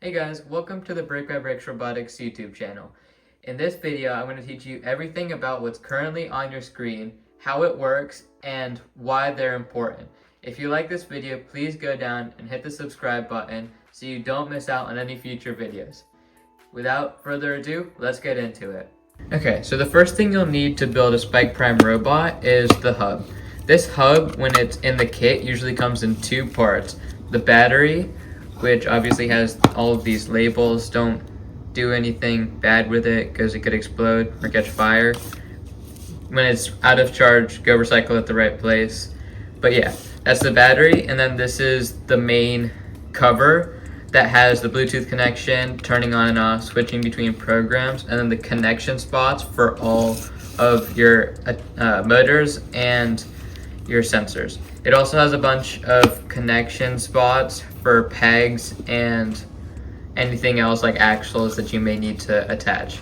Hey guys, welcome to the Brick by Bricks Robotics YouTube channel. In this video, I'm going to teach you everything about what's currently on your screen, how it works, and why they're important. If you like this video, please go down and hit the subscribe button so you don't miss out on any future videos. Without further ado, let's get into it. Okay, so the first thing you'll need to build a Spike Prime robot is the hub. This hub, when it's in the kit, usually comes in two parts. The battery, which obviously has all of these labels. Don't do anything bad with it because it could explode or catch fire. When it's out of charge, go recycle at the right place. But yeah, that's the battery, and then this is the main cover that has the Bluetooth connection, turning on and off, switching between programs, and then the connection spots for all of your motors and your sensors. It also has a bunch of connection spots for pegs and anything else like axles that you may need to attach.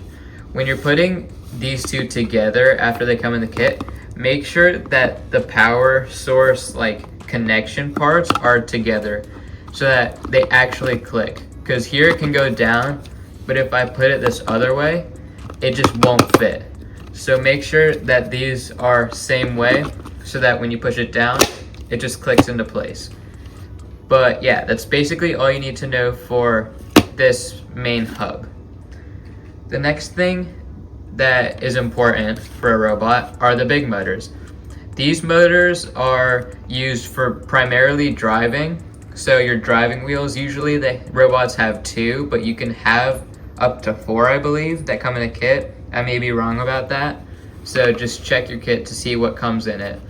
When you're putting these two together after they come in the kit, make sure that the power source like connection parts are together so that they actually click. Because here it can go down, but if I put it this other way, it just won't fit. So make sure that these are same way so that when you push it down, it just clicks into place. But yeah, that's basically all you need to know for this main hub. The next thing that is important for a robot are the big motors. These motors are used for primarily driving. So your driving wheels, usually the robots have two, but you can have up to four, I believe, that come in a kit. I may be wrong about that. So just check your kit to see what comes in it.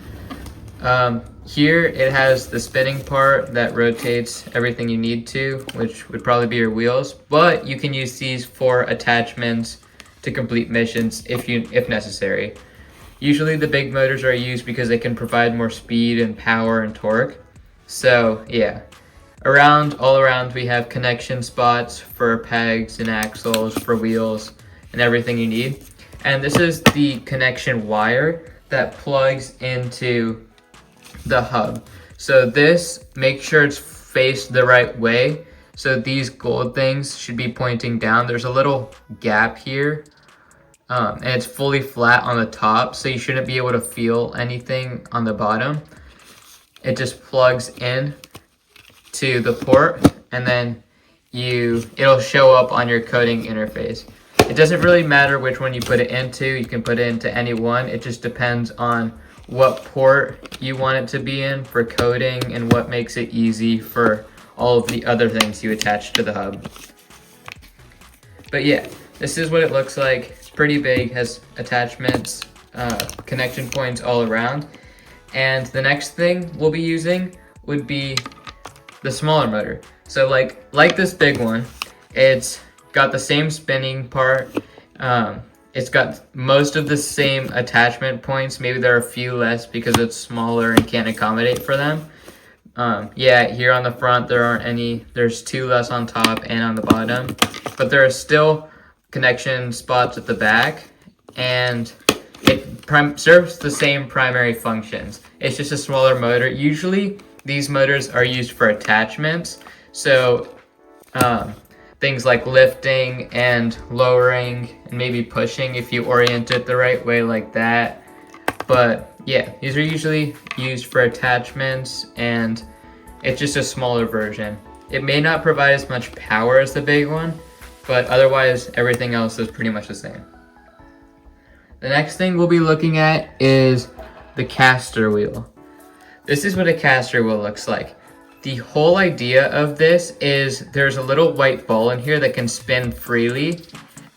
Here it has the spinning part that rotates everything you need to, which would probably be your wheels, but you can use these for attachments to complete missions if necessary. Usually the big motors are used because they can provide more speed and power and torque. So yeah, all around we have connection spots for pegs and axles, for wheels, and everything you need. And this is the connection wire that plugs into the hub. So this, make sure it's faced the right way. So these gold things should be pointing down. There's a little gap here, and it's fully flat on the top, so you shouldn't be able to feel anything on the bottom. It just plugs in to the port, and then it'll show up on your coding interface. It doesn't really matter which one you put it into. You can put it into any one. It just depends on what port you want it to be in for coding and what makes it easy for all of the other things you attach to the hub. But yeah, this is what it looks like. It's pretty big, has attachments, connection points all around. And the next thing we'll be using would be the smaller motor. So like this big one, it's got the same spinning part. It's got most of the same attachment points. Maybe there are a few less because it's smaller and can't accommodate for them. Yeah, here on the front there aren't any. There's two less on top and on the bottom, but there are still connection spots at the back, and it serves the same primary functions. It's just a smaller motor. Usually these motors are used for attachments, so things like lifting and lowering and maybe pushing if you orient it the right way like that. But yeah, these are usually used for attachments, and it's just a smaller version. It may not provide as much power as the big one, but otherwise everything else is pretty much the same. The next thing we'll be looking at is the caster wheel. This is what a caster wheel looks like. The whole idea of this is there's a little white ball in here that can spin freely.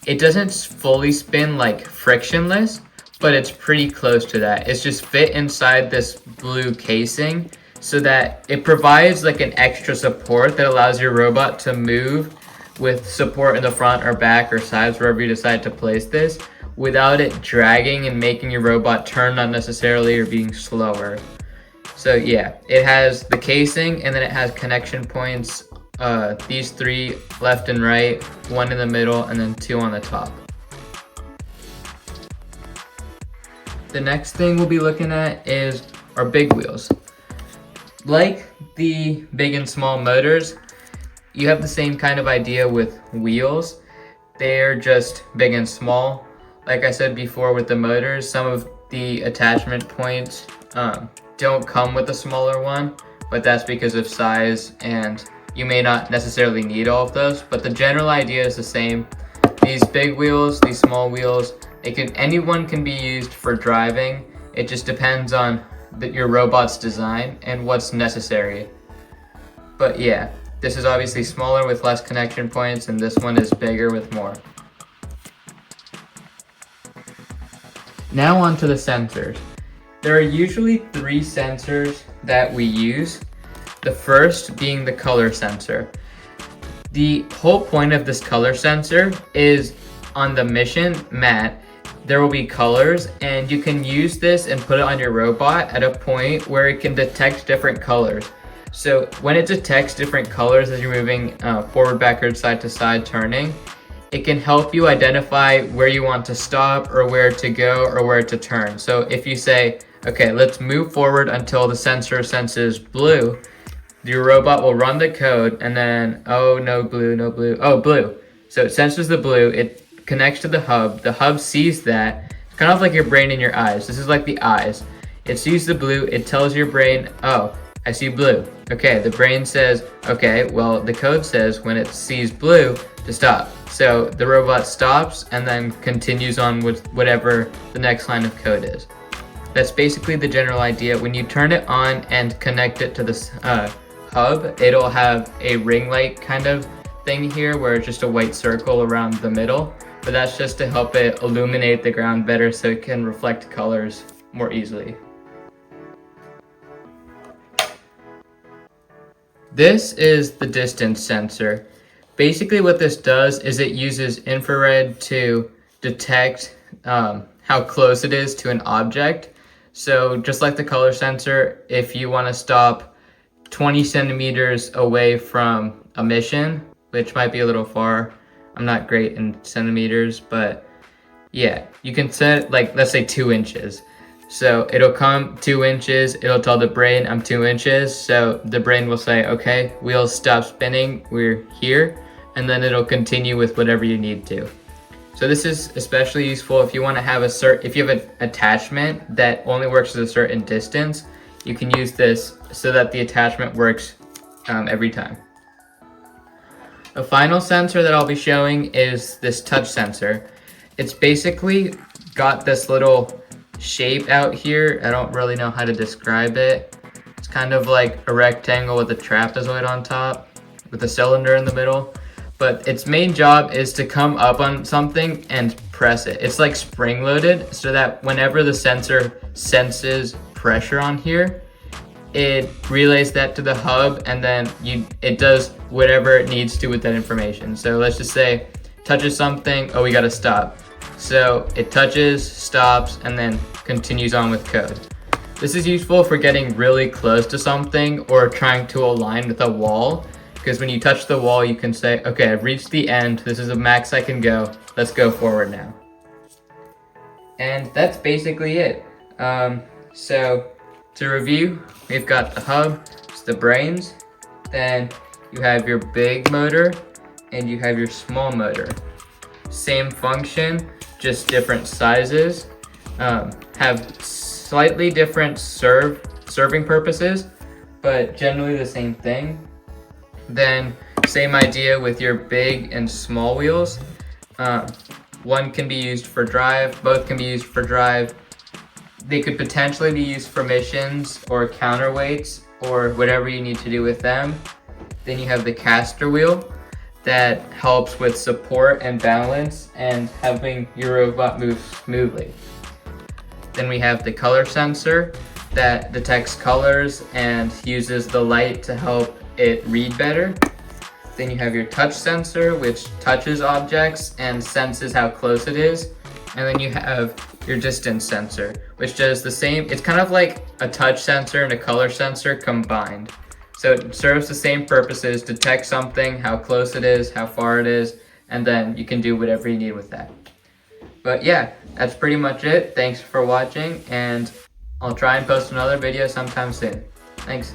It doesn't fully spin like frictionless, but it's pretty close to that. It's just fit inside this blue casing so that it provides like an extra support that allows your robot to move with support in the front or back or sides, wherever you decide to place this, without it dragging and making your robot turn unnecessarily or being slower. So yeah, it has the casing, and then it has connection points, these three left and right, one in the middle, and then two on the top. The next thing we'll be looking at is our big wheels. Like the big and small motors, you have the same kind of idea with wheels. They're just big and small. Like I said before with the motors, some of the attachment points don't come with a smaller one, but that's because of size, and you may not necessarily need all of those, but the general idea is the same. These big wheels, these small wheels, anyone can be used for driving. It just depends on your robot's design and what's necessary. But yeah, this is obviously smaller with less connection points, and this one is bigger with more. Now on to the sensors. There are usually 3 sensors that we use. The first being the color sensor. The whole point of this color sensor is on the mission mat, there will be colors, and you can use this and put it on your robot at a point where it can detect different colors. So when it detects different colors as you're moving forward, backward, side to side, turning, it can help you identify where you want to stop or where to go or where to turn. So if you say, okay, let's move forward until the sensor senses blue, your robot will run the code and then, oh, no blue, no blue, oh, blue. So it senses the blue, it connects to the hub sees that. It's kind of like your brain and your eyes. This is like the eyes. It sees the blue, it tells your brain, oh, I see blue. Okay, the brain says, okay, well, the code says when it sees blue to stop. So the robot stops and then continues on with whatever the next line of code is. That's basically the general idea. When you turn it on and connect it to this hub, it'll have a ring light kind of thing here where it's just a white circle around the middle, but that's just to help it illuminate the ground better so it can reflect colors more easily. This is the distance sensor. Basically what this does is it uses infrared to detect how close it is to an object. So just like the color sensor, if you want to stop 20 centimeters away from a mission, which might be a little far, I'm not great in centimeters, but yeah, you can set like, let's say 2 inches. So it'll come 2 inches, it'll tell the brain I'm 2 inches, so the brain will say, okay, wheels stop spinning, we're here, and then it'll continue with whatever you need to. So this is especially useful if you want to have if you have an attachment that only works at a certain distance, you can use this so that the attachment works every time. The final sensor that I'll be showing is this touch sensor. It's basically got this little shape out here. I don't really know how to describe it. It's kind of like a rectangle with a trapezoid on top with a cylinder in the middle. But its main job is to come up on something and press it. It's like spring-loaded so that whenever the sensor senses pressure on here, it relays that to the hub, and then it does whatever it needs to with that information. So let's just say touches something, oh, we gotta stop. So it touches, stops, and then continues on with code. This is useful for getting really close to something or trying to align with a wall, because when you touch the wall, you can say, okay, I've reached the end, this is the max I can go, let's go forward now. And that's basically it. So to review, we've got the hub, it's the brains, then you have your big motor, and you have your small motor. Same function, just different sizes, have slightly different serving purposes, but generally the same thing. Then same idea with your big and small wheels. One can be used for drive, both can be used for drive. They could potentially be used for missions or counterweights or whatever you need to do with them. Then you have the caster wheel that helps with support and balance and helping your robot move smoothly. Then we have the color sensor that detects colors and uses the light to help it read better. Then you have your touch sensor, which touches objects and senses how close it is. And then you have your distance sensor, which does the same. It's kind of like a touch sensor and a color sensor combined. So it serves the same purposes, detect something, how close it is, how far it is, and then you can do whatever you need with that. But yeah, that's pretty much it. Thanks for watching, and I'll try and post another video sometime soon. Thanks.